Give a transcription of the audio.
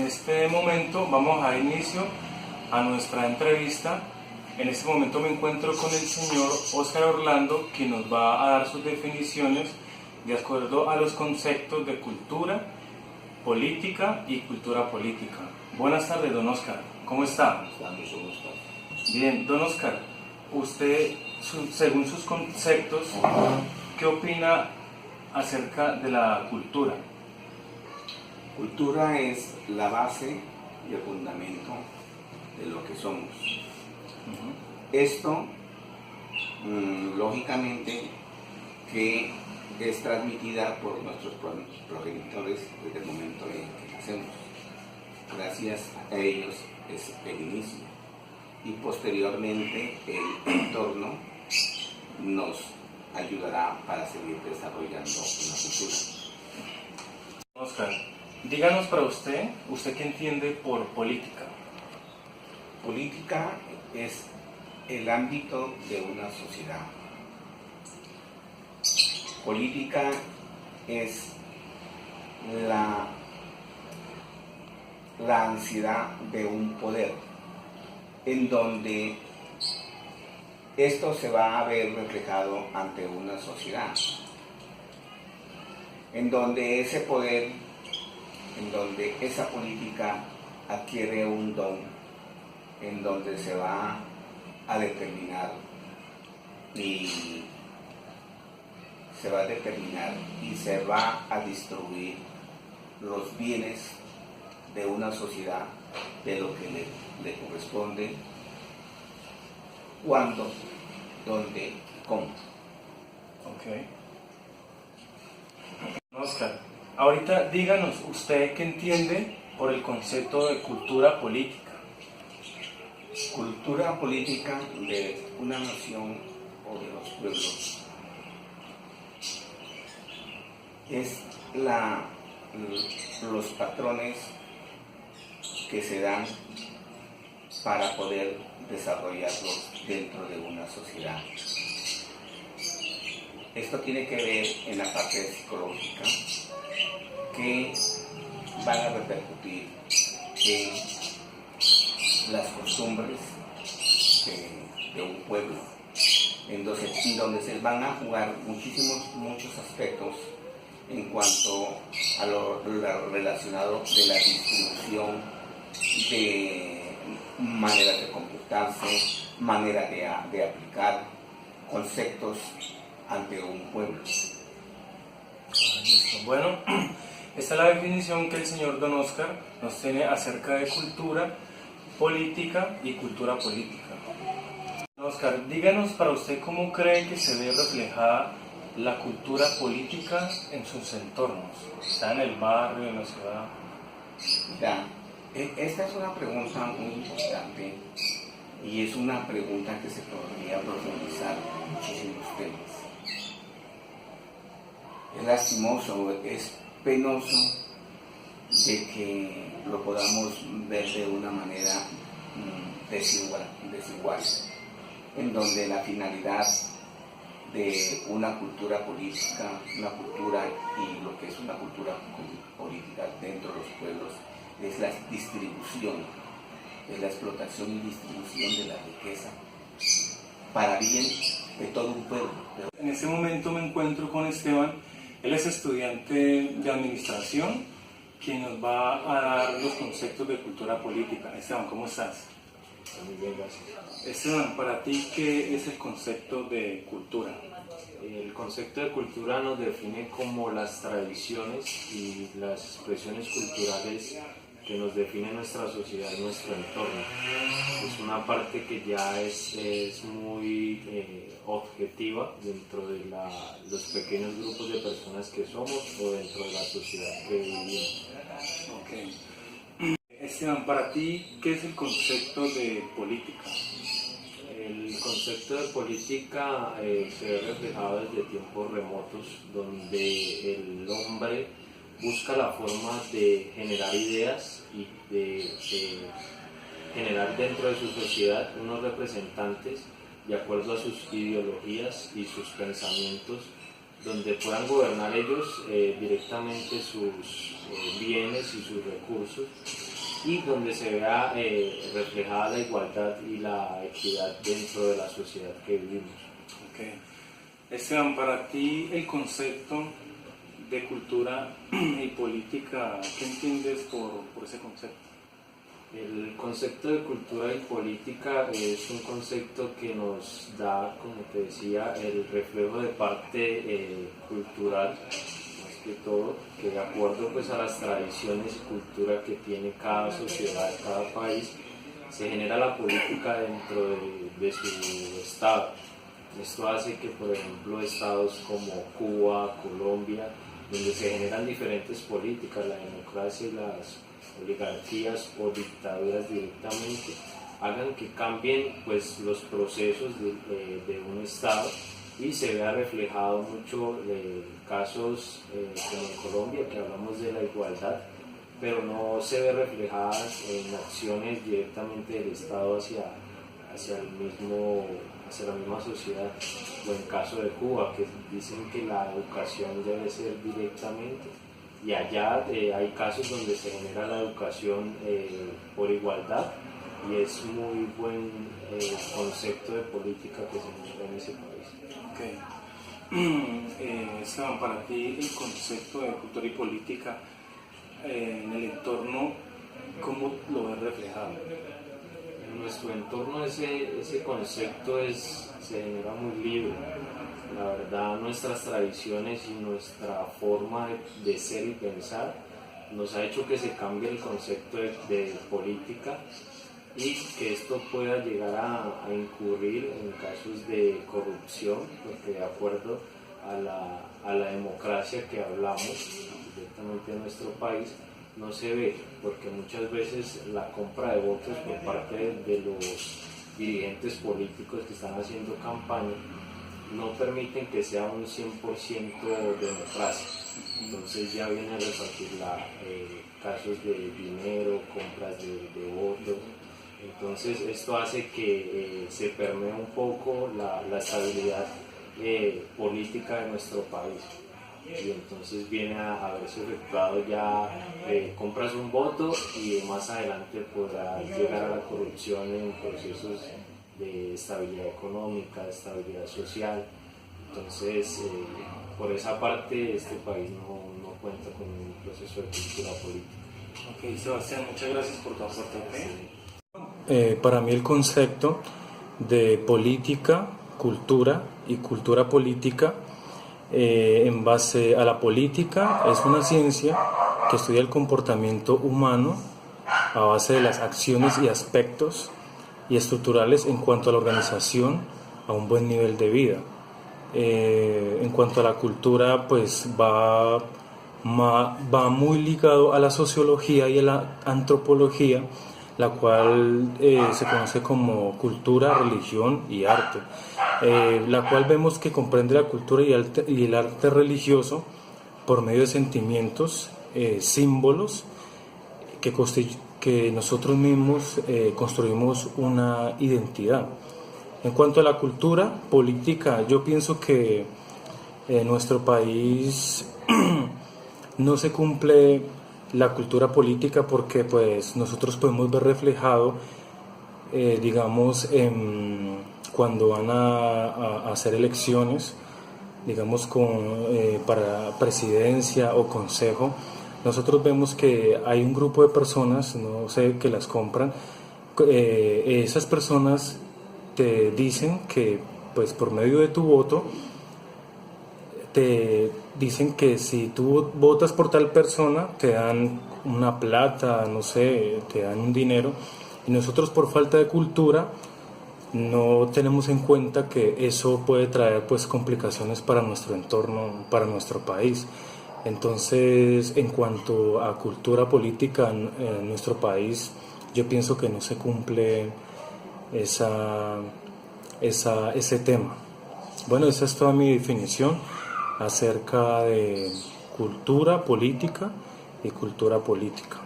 este momento vamos a dar inicio a nuestra entrevista. En este momento me encuentro con el señor Óscar Orlando, que nos va a dar sus definiciones de acuerdo a los conceptos de cultura, política y cultura política. Buenas tardes, don Óscar. ¿Cómo está? Bien, don Óscar, usted, según sus conceptos, ¿qué opina acerca de la cultura? Cultura es la base y el fundamento de lo que somos. Esto, lógicamente, que es transmitida por nuestros progenitores desde el momento en que nacemos. Gracias a ellos es el inicio. Y posteriormente el entorno nos ayudará para seguir desarrollando una cultura. Óscar, díganos para usted qué entiende por política. Política es el ámbito de una sociedad. Política es la ansiedad de un poder, en donde esto se va a ver reflejado ante una sociedad, en donde ese poder, en donde esa política adquiere un don, en donde se va a determinar y se va a distribuir los bienes de una sociedad, de lo que le corresponde, cuándo, dónde, cómo. Ok. Óscar, ahorita díganos usted qué entiende por el concepto de cultura política. Cultura política de una nación o de los pueblos es los patrones que se dan para poder desarrollarlos dentro de una sociedad. Esto tiene que ver en la parte psicológica, que van a repercutir en las costumbres de un pueblo, en donde se van a jugar muchos aspectos en cuanto a lo relacionado de la distribución, de maneras de comportarse, manera de aplicar conceptos ante un pueblo. Bueno, esta es la definición que el señor don Óscar nos tiene acerca de cultura, política y cultura política. Don Óscar, díganos para usted cómo cree que se ve reflejada la cultura política en sus entornos. ¿Está en el barrio, en la ciudad? Ya, esta es una pregunta muy importante y es una pregunta que se podría profundizar en muchísimos temas. Es lastimoso, es penoso de que lo podamos ver de una manera desigual, en donde la finalidad de una cultura política, una cultura y lo que es una cultura política dentro de los pueblos es la distribución, es la explotación y distribución de la riqueza para bien de todo un pueblo. En este momento me encuentro con Esteban. Él es estudiante de administración, quien nos va a dar los conceptos de cultura política. Esteban, ¿cómo estás? Muy bien, gracias. Esteban, para ti, ¿qué es el concepto de cultura? El concepto de cultura nos define como las tradiciones y las expresiones culturales que nos define nuestra sociedad, nuestro entorno. Es una parte que ya es muy objetiva dentro de los pequeños grupos de personas que somos o dentro de la sociedad que vivimos. Okay. Esteban, para ti, ¿qué es el concepto de política? El concepto de política se ve reflejado desde tiempos remotos, donde el hombre busca la forma de generar ideas y de generar dentro de su sociedad unos representantes de acuerdo a sus ideologías y sus pensamientos, donde puedan gobernar ellos directamente sus bienes y sus recursos y donde se vea reflejada la igualdad y la equidad dentro de la sociedad que vivimos. Okay. Esteban, para ti el concepto de cultura y política, ¿qué entiendes por ese concepto? El concepto de cultura y política es un concepto que nos da, como te decía, el reflejo de parte cultural, más que todo, que de acuerdo pues a las tradiciones y cultura que tiene cada sociedad, cada país, se genera la política dentro de su estado. Esto hace que, por ejemplo, estados como Cuba, Colombia, donde se generan diferentes políticas, la democracia y las oligarquías o dictaduras directamente, hagan que cambien pues, los procesos de un estado, y se vea reflejado mucho casos como en Colombia, que hablamos de la igualdad, pero no se ve reflejadas en acciones directamente del estado hacia la misma sociedad, o en caso de Cuba, que dicen que la educación debe ser directamente, y allá hay casos donde se genera la educación por igualdad, y es muy buen concepto de política que se genera en ese país. Okay. Esteban, para ti el concepto de cultura y política en el entorno, ¿cómo lo ves reflejado? En nuestro entorno ese concepto se genera muy libre. La verdad, nuestras tradiciones y nuestra forma de ser y pensar nos ha hecho que se cambie el concepto de política, y que esto pueda llegar a incurrir en casos de corrupción, porque de acuerdo a la democracia que hablamos directamente en nuestro país, no se ve, porque muchas veces la compra de votos por parte de los dirigentes políticos que están haciendo campaña no permiten que sea un 100% democracia. Entonces ya viene a repartir casos de dinero, compras de votos. Entonces esto hace que se permee un poco la estabilidad política de nuestro país. Y entonces viene a verse efectuado ya, compras un voto y más adelante podrá llegar a la corrupción en procesos de estabilidad económica, de estabilidad social. Entonces, por esa parte, este país no cuenta con un proceso de cultura política. Ok, Sebastián, muchas gracias por tu aporte. Para mí el concepto de política, cultura y cultura política, en base a la política, es una ciencia que estudia el comportamiento humano a base de las acciones y aspectos y estructurales en cuanto a la organización a un buen nivel de vida. En cuanto a la cultura, pues va muy ligado a la sociología y a la antropología, la cual se conoce como cultura, religión y arte, la cual vemos que comprende la cultura y el arte religioso por medio de sentimientos, símbolos que nosotros mismos construimos una identidad. En cuanto a la cultura política, yo pienso que en nuestro país no se cumple la cultura política, porque pues nosotros podemos ver reflejado, digamos, cuando van a hacer elecciones, digamos, para presidencia o consejo. Nosotros vemos que hay un grupo de personas, no sé, que las compran. Esas personas te dicen que pues por medio de tu voto te dicen que si tú votas por tal persona te dan una plata, no sé, te dan un dinero, y nosotros por falta de cultura no tenemos en cuenta que eso puede traer pues complicaciones para nuestro entorno, para nuestro país. Entonces, en cuanto a cultura política en nuestro país, yo pienso que no se cumple ese tema. Bueno, esa es toda mi definición acerca de cultura política y cultura política.